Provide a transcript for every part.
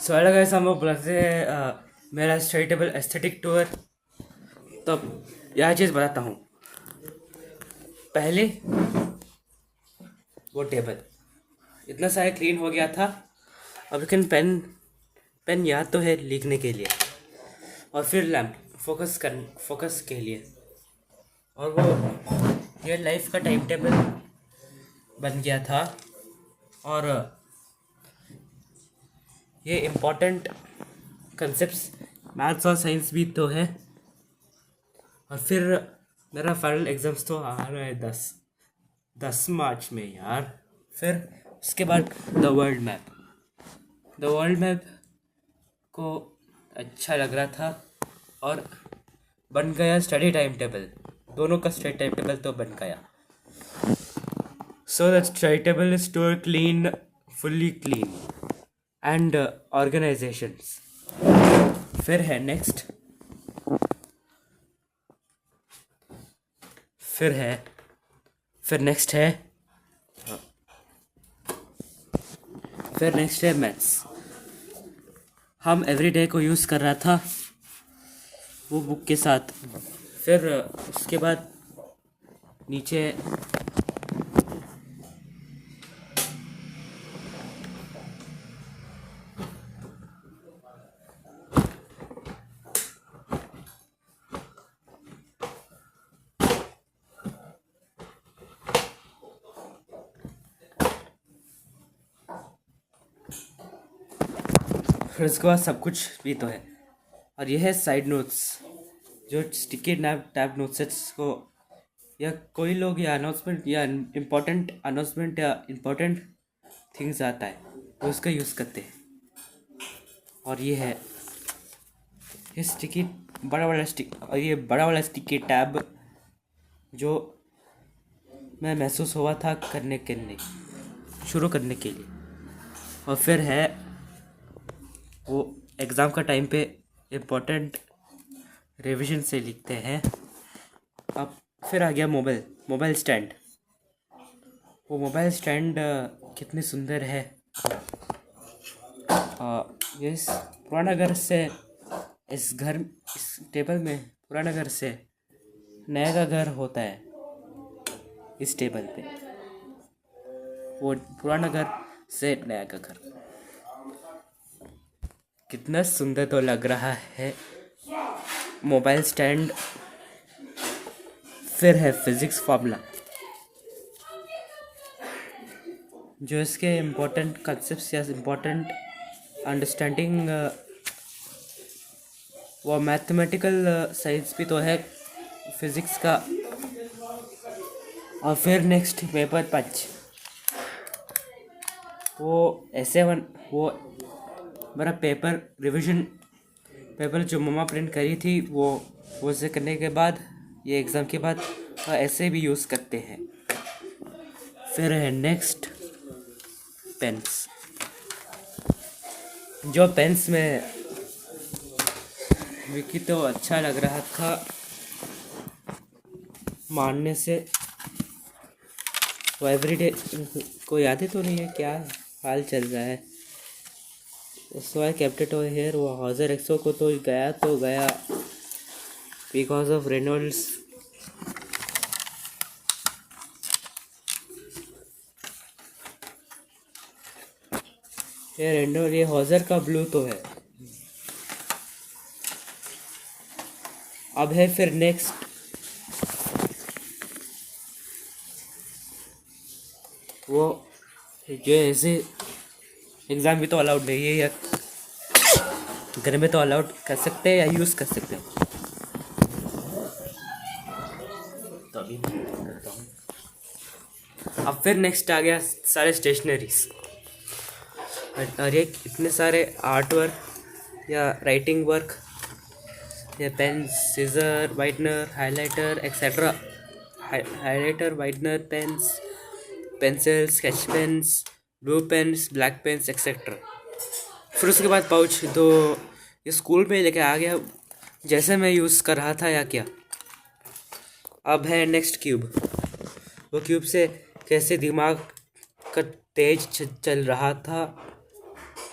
So hello guys, हम लोग बुलाते हैं मेरा स्टडी टेबल एस्थेटिक टूर। तो यह चीज़ बताता हूँ। पहले वो टेबल इतना सारा क्लीन हो गया था। अब लेकिन पेन पेन याद तो है लिखने के लिए, और फिर लैम्प फोकस के लिए। और वो ये लाइफ का टाइम टेबल बन गया था। और ये इम्पोर्टेंट कंसेप्ट्स मैथ्स और साइंस भी तो है। और फिर मेरा फाइनल एग्ज़ाम्स तो आ रहा है 10 मार्च में यार। फिर उसके बाद द वर्ल्ड मैप को अच्छा लग रहा था, और बन गया स्टडी टाइम टेबल। दोनों का स्टडी टाइम टेबल तो बन गया। So the study table is too clean, fully clean and organisations. फिर है नेक्स्ट फिर है फिर नेक्स्ट है फिर नेक्स्ट है मैथ्स। हम एवरीडे को यूज़ कर रहा था वो बुक के साथ। फिर उसके बाद नीचे फिर उसके बाद सब कुछ भी तो है। और यह है साइड नोट्स, जो स्टिकी टैब नोट्स को, या कोई लोग या अनाउंसमेंट या इम्पोर्टेंट या इम्पोर्टेंट थिंग्स आता है वो उसका यूज़ करते हैं। और ये स्टिकी और ये बड़ा वाला स्टिकी टैब जो मैं महसूस हुआ था शुरू करने के लिए। और फिर है वो एग्ज़ाम का टाइम पे इम्पोर्टेंट रिवीजन से लिखते हैं। अब फिर आ गया मोबाइल स्टैंड। वो मोबाइल स्टैंड कितने सुंदर है। ये पुराना घर से इस टेबल में पुराना घर से नया का घर होता है। इस टेबल पे वो पुराना घर से नया का घर कितना सुंदर तो लग रहा है मोबाइल स्टैंड। फिर है फिजिक्स फार्मूला, जो इसके इम्पोर्टेंट कंसेप्ट्स या इम्पोर्टेंट अंडरस्टैंडिंग वो मैथमेटिकल साइंस भी तो है फिज़िक्स का। और फिर नेक्स्ट पेपर पंच, वो मेरा रिवीजन पेपर जो मम्मा प्रिंट करी थी वो से करने के बाद ये एग्ज़ाम के बाद ऐसे भी यूज़ करते हैं। फिर है नेक्स्ट पेन्स, जो पेन्स में विकी तो अच्छा लग रहा था मारने से। वो एवरीडे को यादें तो नहीं है क्या हाल चल रहा है। So I kept it over here. वो हॉजर एक्सो को तो गया बिकॉज ऑफ रेनॉल्ड्स। ये हॉजर का ब्लू तो है। अब है फिर नेक्स्ट वो जो ऐसे एग्ज़ाम भी तो अलाउड नहीं है, या घर में तो अलाउड कर सकते हैं या यूज़ कर सकते हैं। तो अभी मैं करता हूँ। अब फिर नेक्स्ट आ गया सारे स्टेशनरीज, और ये इतने सारे आर्ट वर्क या राइटिंग वर्क या pen, scissor, whitener, highlighter etcetera. Highlighter, whitener, pens, pencil, sketch pens, blue pens, black pens etcetera. फिर उसके बाद पाउच तो ये स्कूल में लेके आ गया, जैसे मैं यूज़ कर रहा था या क्या। अब है नेक्स्ट क्यूब। वो क्यूब से कैसे दिमाग का तेज चल रहा था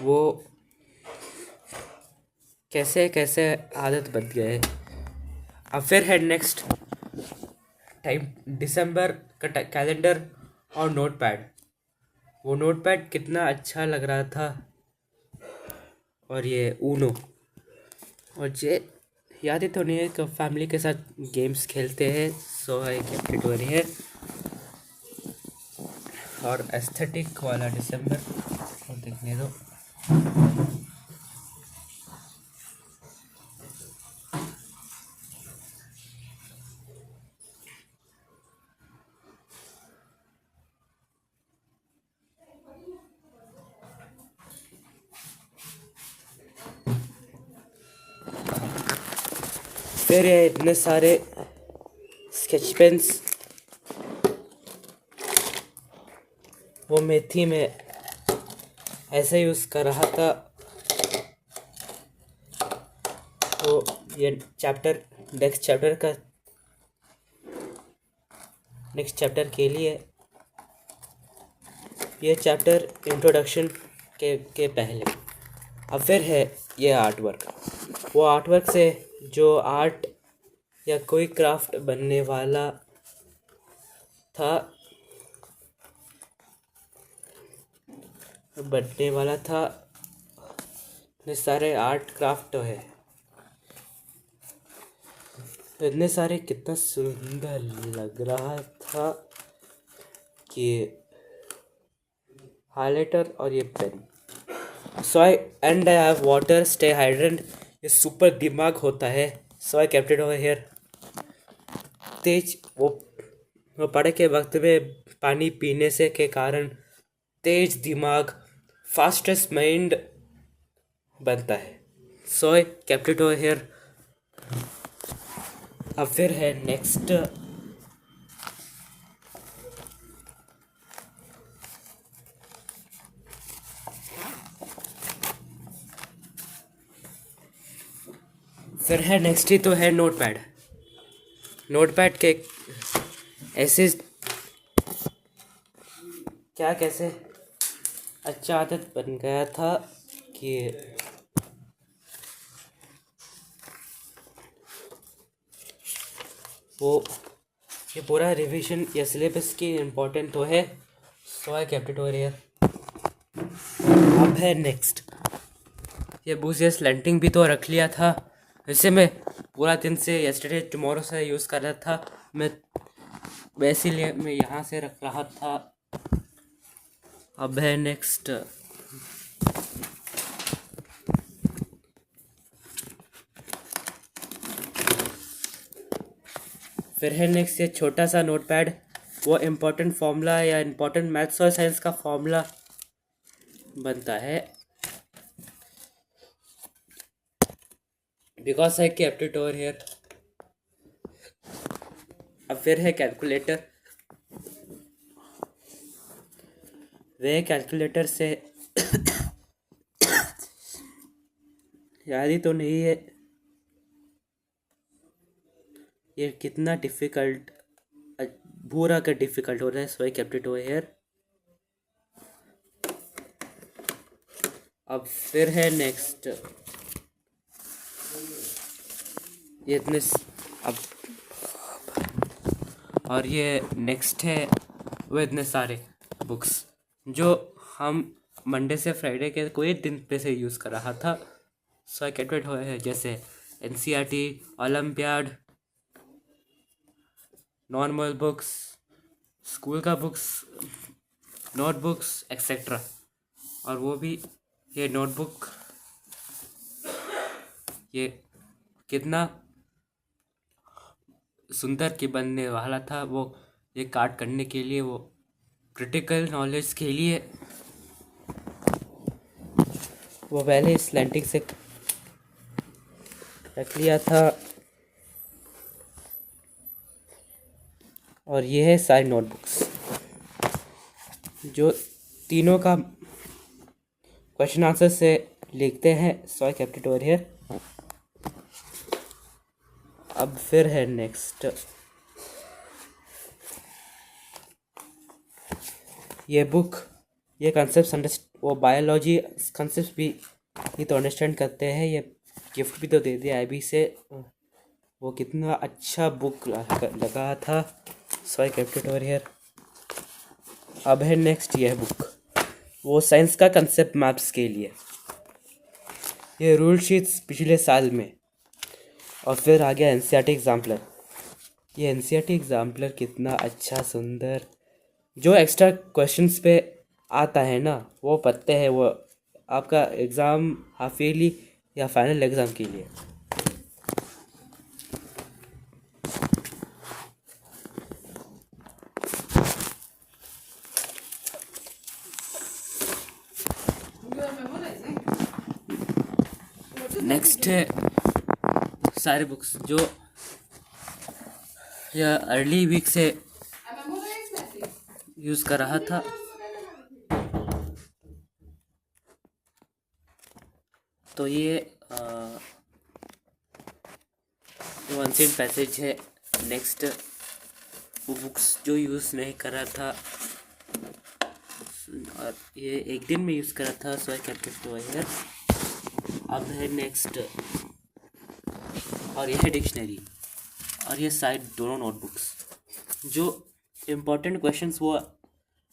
वो कैसे कैसे आदत बन गए। अब फिर है नेक्स्ट टाइम दिसंबर का कैलेंडर और नोटपैड। वो नोटपैड कितना अच्छा लग रहा था। और ये ऊनो और जे याद ही तो नहीं है कि फैमिली के साथ गेम्स खेलते हैं। So I kept it over here. और एस्थेटिक वाला दिसंबर और देखने दो। फिर ये इतने सारे स्केच पेन्स। वो मेथी में ऐसे यूज़ कर रहा था। तो ये चैप्टर नेक्स्ट चैप्टर के लिए ये चैप्टर इंट्रोडक्शन के पहले। अब फिर है ये आर्ट वर्क। वो आर्ट वर्क से जो आर्ट या कोई क्राफ्ट बनने वाला था इतने सारे आर्ट क्राफ्ट तो है। इतने सारे कितना सुंदर लग रहा था कि हाइलाइटर और ये pen. So I have water stay hydrated. ये सुपर दिमाग होता है। So I kept it over here. तेज वो पढ़े के वक्त में पानी पीने से के कारण तेज दिमाग फास्टेस्ट माइंड बनता है। So I kept it over here. अब फिर है नेक्स्ट ही तो है नोटपैड के ऐसे क्या कैसे अच्छा आदत बन गया था कि वो ये पूरा रिवीजन या सिलेबस की इम्पोर्टेंट तो है। So I kept it over here. अब है नेक्स्ट ये बूजिया स्लेंटिंग भी तो रख लिया था। वैसे मैं पूरा दिन से येस्टरडे टुमारो से यूज़ कर रहा था। मैं वैसे लिए मैं यहाँ से रख रहा था। अब है नेक्स्ट फिर है नेक्स्ट ये छोटा सा नोटपैड। वो इम्पोर्टेंट फॉर्मूला या इम्पोर्टेंट मैथ्स और साइंस का फॉर्मूला बनता है। Because I kept it over here. अब फिर है कैलकुलेटर। वे कैलकुलेटर से याद ही तो नहीं है ये कितना डिफ़िकल्ट पूरा का डिफ़िकल्ट हो रहा है। So I kept it over here. अब फिर है नेक्स्ट ये इतने अब और ये नेक्स्ट है वो इतने सारे बुक्स जो हम मंडे से फ्राइडे के कोई दिन पे से यूज़ कर रहा था। So I kept it over here. जैसे NCERT, olympiad, normal books, school का बुक्स, नोटबुक्स एक्सेट्रा। और वो भी ये नोटबुक ये कितना सुंदर की बनने वाला था। वो ये काट करने के लिए वो क्रिटिकल नॉलेज के लिए वो पहले स्लैंटिंग से रख लिया था। और ये है सारी नोटबुक्स जो तीनों का क्वेश्चन आंसर से लिखते हैं। So I kept it over here. अब फिर है नेक्स्ट ये बुक ये कंसेप्ट वो बायोलॉजी कंसेप्ट भी ये तो अंडरस्टैंड करते हैं। ये गिफ्ट भी तो दे दिया अभी से। वो कितना अच्छा बुक लगा था, so I kept it over here. अब है नेक्स्ट ये बुक, वो साइंस का कंसेप्ट मैप्स के लिए। ये रूल शीट्स पिछले साल में, और फिर आ गया एनसीईआरटी एग्जाम्पलर। ये एनसीईआरटी एग्जाम्पलर कितना अच्छा सुंदर, जो एक्स्ट्रा क्वेश्चंस पे आता है ना वो पढ़ते हैं, वो आपका एग्ज़ाम हाफ ईयरली या फाइनल एग्ज़ाम के लिए। नेक्स्ट है सारे बुक्स जो या अर्ली वीक से यूज़ कर रहा था। तो ये अनसीन पैसेज है। नेक्स्ट वो बुक्स जो यूज़ नहीं कर रहा था, और ये एक दिन में यूज़ कर रहा था, so I kept it over here. अब है नेक्स्ट, और ये है डिक्शनरी, और ये साइड दोनों नोटबुक्स जो इम्पोर्टेंट क्वेश्चंस वो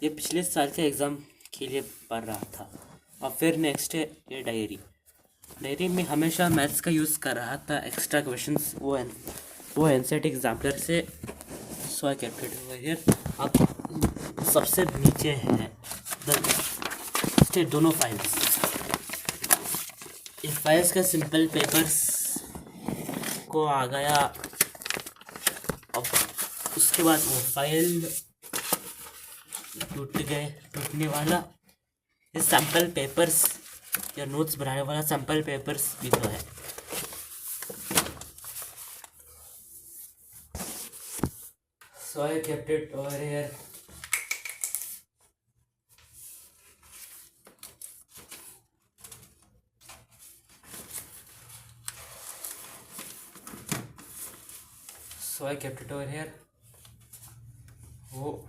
ये पिछले साल के एग्ज़ाम के लिए पढ़ रहा था। और फिर नेक्स्ट है ये डायरी में हमेशा मैथ्स का यूज़ कर रहा था, एक्स्ट्रा क्वेश्चंस वो एनसीईआरटी एग्जाम्पलर से, so I kept it over here. अब सबसे नीचे है दोनों फाइल्स। ये फाइल्स का सिंपल पेपर्स को आ गया। अब उसके बाद वो फाइल टूटने वाला ये सैम्पल पेपर्स या नोट्स बनाने वाला सैम्पल पेपर्स भी तो है। So I kept it over here. So I kept it over here. वो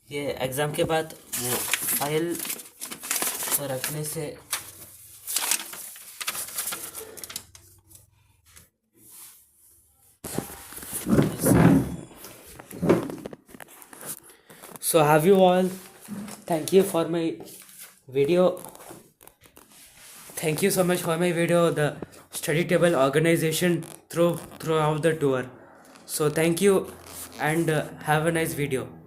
ये एग्ज़ाम के बाद वो फाइल रखने से so have you all, thank you for my video, thank you so much for my video, the study table organization throughout the tour. So thank you, and have a nice video.